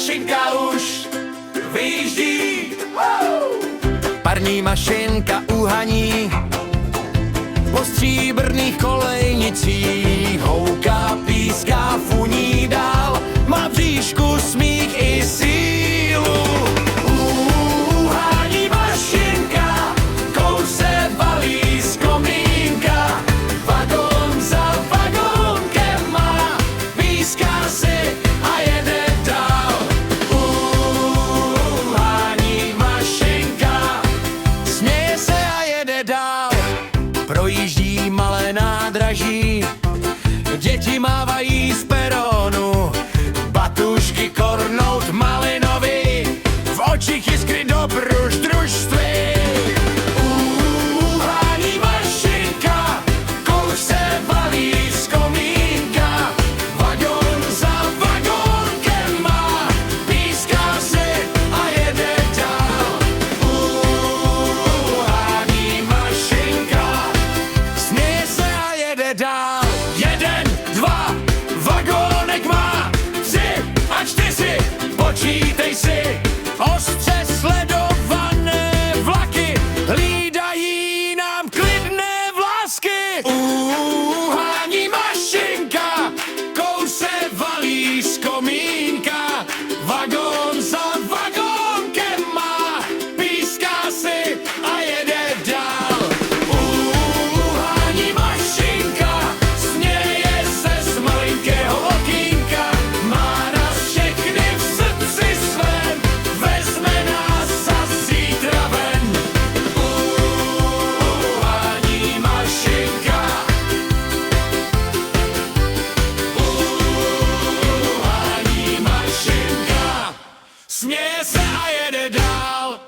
mašinka už vyjíždí. Parní mašinka uhaní po stříbrných kolejnicích, houká, píská, funí dál, má v bříšku smích i sílu. Uhání mašinka, kouse valí z komínka, vagón za vagónkem má, píská si a jede dál. Uhání mašinka, Směje se a jede dál, projíždí malé nádraží, děti mávají z peronu, batušky kornout malinovi, v očích jiskry dobrodružství. uhání mašinka, kouse valí z komínka, vagón za vagónkem má, píská si a jede dál. Uhání mašinka, Směje se a jede dál. 1, 2, vagónek má, 3 a 4, počítej si. Ostře sledované vlaky hlídají nám klidné vlásky. Uhání mašinka, kouse valí z komínka, vagón za vagónkem má, píská si a jede dál. Uhání mašinka, směje se z malinkého okýnka, má nás všechny v srdci svém, vezme nás za zítra ven. Uhání mašinka, uhání mašinka, směje se a jede dál.